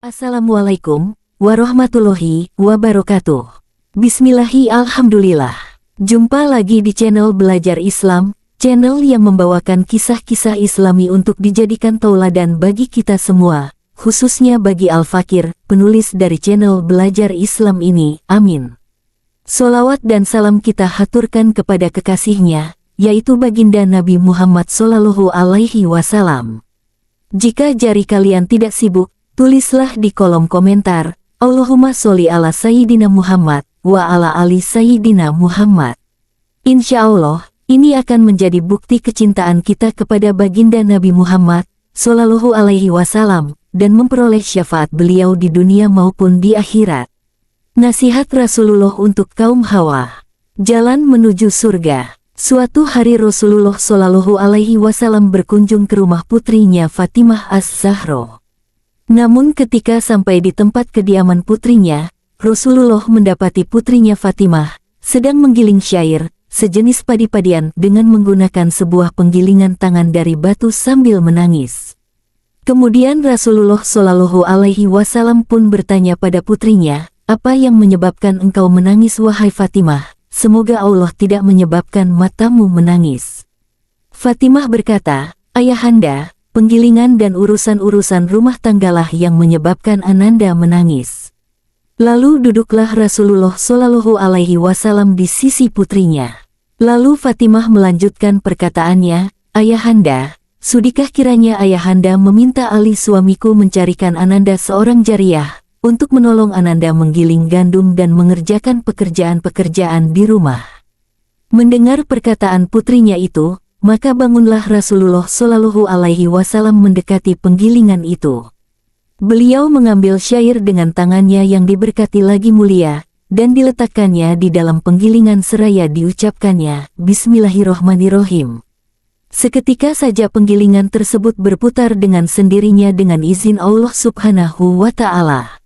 Assalamualaikum warahmatullahi wabarakatuh. Bismillahi alhamdulillah. Jumpa lagi di channel Belajar Islam, channel yang membawakan kisah-kisah Islami untuk dijadikan tauladan bagi kita semua, khususnya bagi Al-Fakir, penulis dari channel Belajar Islam ini. Amin. Sholawat dan salam kita haturkan kepada kekasihnya, yaitu baginda Nabi Muhammad Sallallahu Alaihi Wasallam. Jika jari kalian tidak sibuk, tulislah di kolom komentar, Allahumma sholli ala Sayyidina Muhammad, wa ala ali Sayyidina Muhammad. Insya Allah, ini akan menjadi bukti kecintaan kita kepada baginda Nabi Muhammad, Sallallahu Alaihi Wasallam, dan memperoleh syafaat beliau di dunia maupun di akhirat. Nasihat Rasulullah untuk kaum Hawa. Jalan menuju surga. Suatu hari Rasulullah Sallallahu Alaihi Wasallam berkunjung ke rumah putrinya Fatimah Az-Zahra. Namun ketika sampai di tempat kediaman putrinya, Rasulullah mendapati putrinya Fatimah sedang menggiling syair, sejenis padi-padian, dengan menggunakan sebuah penggilingan tangan dari batu sambil menangis. Kemudian Rasulullah Shallallahu Alaihi Wasallam pun bertanya pada putrinya, "Apa yang menyebabkan engkau menangis wahai Fatimah? Semoga Allah tidak menyebabkan matamu menangis." Fatimah berkata, "Ayahanda, penggilingan dan urusan-urusan rumah tanggalah yang menyebabkan Ananda menangis." Lalu duduklah Rasulullah Shallallahu Alaihi Wasallam di sisi putrinya. Lalu Fatimah melanjutkan perkataannya, "Ayahanda, sudikah kiranya ayahanda meminta Ali suamiku mencarikan Ananda seorang jariyah, untuk menolong Ananda menggiling gandum dan mengerjakan pekerjaan-pekerjaan di rumah?" Mendengar perkataan putrinya itu, maka bangunlah Rasulullah Shallallahu Alaihi Wasallam mendekati penggilingan itu. Beliau mengambil syair dengan tangannya yang diberkati lagi mulia, dan diletakkannya di dalam penggilingan seraya diucapkannya, "Bismillahirrohmanirrohim." Seketika saja penggilingan tersebut berputar dengan sendirinya dengan izin Allah Subhanahu wa Ta'ala.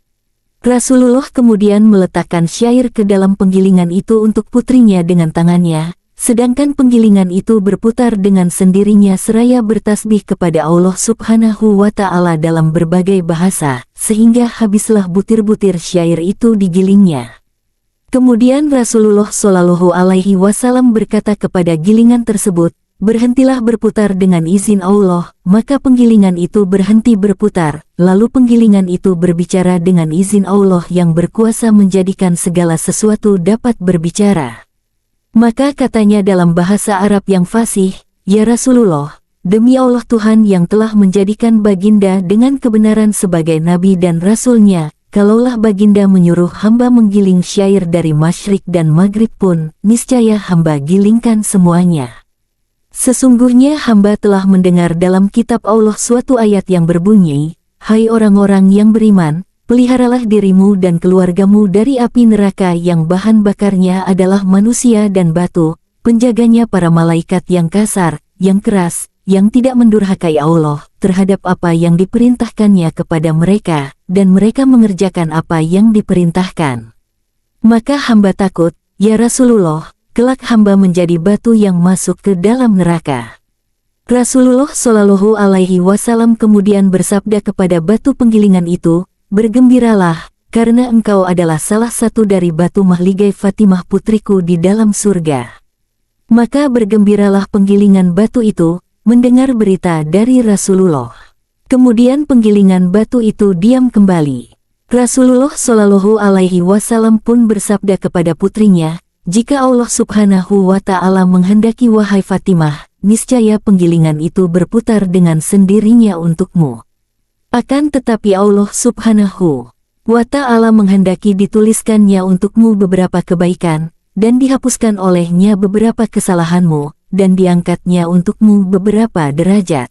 Rasulullah kemudian meletakkan syair ke dalam penggilingan itu untuk putrinya dengan tangannya, sedangkan penggilingan itu berputar dengan sendirinya seraya bertasbih kepada Allah Subhanahu wa Ta'ala dalam berbagai bahasa, sehingga habislah butir-butir syair itu digilingnya. Kemudian Rasulullah Shallallahu Alaihi Wasallam berkata kepada gilingan tersebut, "Berhentilah berputar dengan izin Allah." Maka penggilingan itu berhenti berputar, lalu penggilingan itu berbicara dengan izin Allah yang berkuasa menjadikan segala sesuatu dapat berbicara. Maka katanya dalam bahasa Arab yang fasih, "Ya Rasulullah, demi Allah Tuhan yang telah menjadikan baginda dengan kebenaran sebagai Nabi dan Rasul-Nya, kalaulah baginda menyuruh hamba menggiling syair dari masyrik dan maghrib pun, niscaya hamba gilingkan semuanya. Sesungguhnya hamba telah mendengar dalam kitab Allah suatu ayat yang berbunyi, 'Hai orang-orang yang beriman, peliharalah dirimu dan keluargamu dari api neraka yang bahan bakarnya adalah manusia dan batu, penjaganya para malaikat yang kasar, yang keras, yang tidak mendurhakai Allah terhadap apa yang diperintahkannya kepada mereka, dan mereka mengerjakan apa yang diperintahkan.' Maka hamba takut, ya Rasulullah, kelak hamba menjadi batu yang masuk ke dalam neraka." Rasulullah Shallallahu Alaihi Wasallam kemudian bersabda kepada batu penggilingan itu, "Bergembiralah, karena engkau adalah salah satu dari batu mahligai Fatimah putriku di dalam surga." Maka bergembiralah penggilingan batu itu, mendengar berita dari Rasulullah. Kemudian penggilingan batu itu diam kembali. Rasulullah Shallallahu Alaihi Wasallam pun bersabda kepada putrinya, "Jika Allah Subhanahu wa Ta'ala menghendaki wahai Fatimah, niscaya penggilingan itu berputar dengan sendirinya untukmu. Akan tetapi Allah Subhanahu wa Ta'ala menghendaki dituliskannya untukmu beberapa kebaikan, dan dihapuskan olehnya beberapa kesalahanmu, dan diangkatnya untukmu beberapa derajat.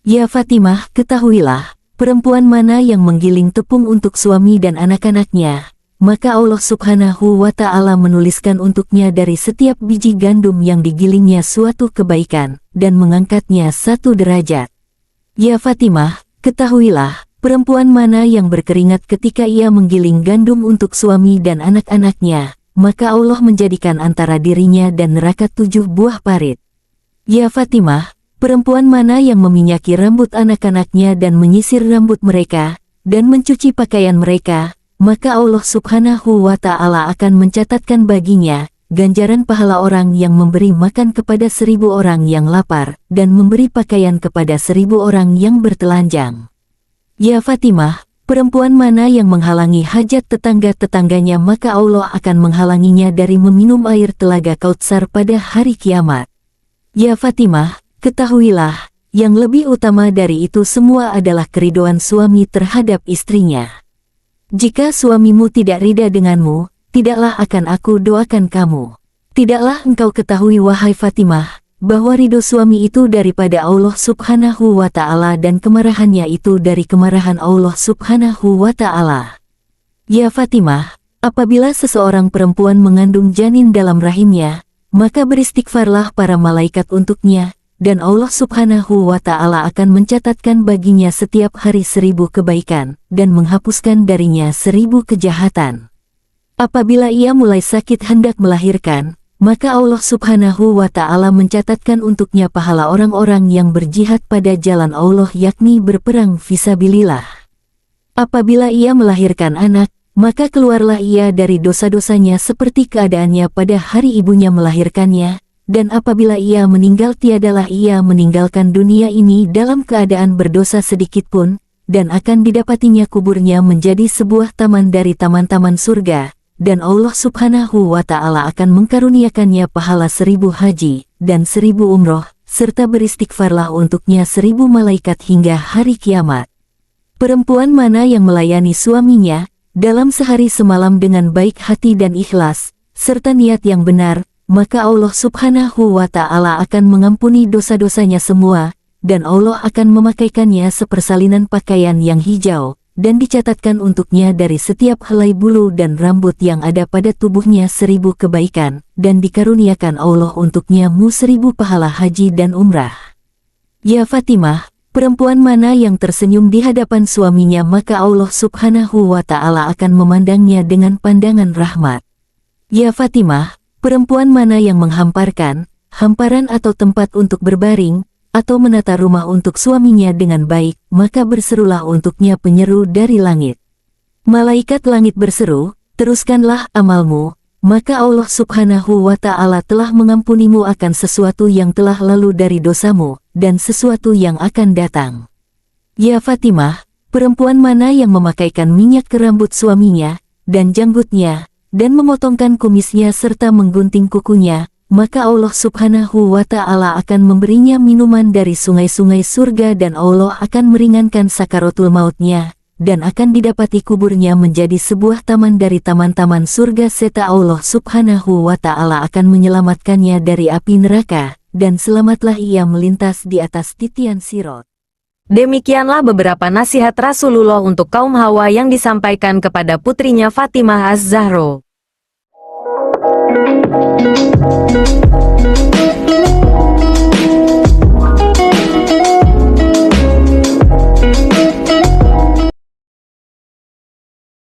Ya Fatimah, ketahuilah, perempuan mana yang menggiling tepung untuk suami dan anak-anaknya, maka Allah Subhanahu wa Ta'ala menuliskan untuknya dari setiap biji gandum yang digilingnya suatu kebaikan, dan mengangkatnya satu derajat. Ya Fatimah, ketahuilah, perempuan mana yang berkeringat ketika ia menggiling gandum untuk suami dan anak-anaknya, maka Allah menjadikan antara dirinya dan neraka 7 buah parit. Ya Fatimah, perempuan mana yang meminyaki rambut anak-anaknya dan menyisir rambut mereka, dan mencuci pakaian mereka, maka Allah Subhanahu wa Ta'ala akan mencatatkan baginya ganjaran pahala orang yang memberi makan kepada 1000 orang yang lapar dan memberi pakaian kepada 1000 orang yang bertelanjang. Ya Fatimah, perempuan mana yang menghalangi hajat tetangga-tetangganya maka Allah akan menghalanginya dari meminum air telaga Kautsar pada hari kiamat. Ya Fatimah, ketahuilah, yang lebih utama dari itu semua adalah keridhaan suami terhadap istrinya. Jika suamimu tidak rida denganmu, tidaklah akan aku doakan kamu. Tidaklah engkau ketahui wahai Fatimah, bahwa ridho suami itu daripada Allah Subhanahu wa Ta'ala dan kemarahannya itu dari kemarahan Allah Subhanahu wa Ta'ala. Ya Fatimah, apabila seseorang perempuan mengandung janin dalam rahimnya, maka beristighfarlah para malaikat untuknya, dan Allah Subhanahu wa Ta'ala akan mencatatkan baginya setiap hari 1000 kebaikan, dan menghapuskan darinya 1000 kejahatan. Apabila ia mulai sakit hendak melahirkan, maka Allah Subhanahu wa Ta'ala mencatatkan untuknya pahala orang-orang yang berjihad pada jalan Allah yakni berperang fisabilillah. Apabila ia melahirkan anak, maka keluarlah ia dari dosa-dosanya seperti keadaannya pada hari ibunya melahirkannya, dan apabila ia meninggal tiadalah ia meninggalkan dunia ini dalam keadaan berdosa sedikitpun, dan akan didapatinya kuburnya menjadi sebuah taman dari taman-taman surga. Dan Allah Subhanahu wa Ta'ala akan mengkaruniakannya pahala 1000 haji, dan 1000 umroh, serta beristighfarlah untuknya 1000 malaikat hingga hari kiamat. Perempuan mana yang melayani suaminya, dalam sehari semalam dengan baik hati dan ikhlas, serta niat yang benar, maka Allah Subhanahu wa Ta'ala akan mengampuni dosa-dosanya semua, dan Allah akan memakaikannya sepersalinan pakaian yang hijau, dan dicatatkan untuknya dari setiap helai bulu dan rambut yang ada pada tubuhnya 1000 kebaikan, dan dikaruniakan Allah untuknya 1000 pahala haji dan umrah. Ya Fatimah, perempuan mana yang tersenyum di hadapan suaminya maka Allah Subhanahu wa Ta'ala akan memandangnya dengan pandangan rahmat. Ya Fatimah, perempuan mana yang menghamparkan hamparan atau tempat untuk berbaring, atau menata rumah untuk suaminya dengan baik, maka berserulah untuknya penyeru dari langit. Malaikat langit berseru, teruskanlah amalmu, maka Allah Subhanahu wa Ta'ala telah mengampunimu akan sesuatu yang telah lalu dari dosamu, dan sesuatu yang akan datang. Ya Fatimah, perempuan mana yang memakaikan minyak ke rambut suaminya, dan janggutnya, dan memotongkan kumisnya serta menggunting kukunya, maka Allah Subhanahu wa Ta'ala akan memberinya minuman dari sungai-sungai surga dan Allah akan meringankan sakaratul mautnya, dan akan didapati kuburnya menjadi sebuah taman dari taman-taman surga serta Allah Subhanahu wa Ta'ala akan menyelamatkannya dari api neraka, dan selamatlah ia melintas di atas titian sirat. Demikianlah beberapa nasihat Rasulullah untuk kaum Hawa yang disampaikan kepada putrinya Fatimah Az-Zahra.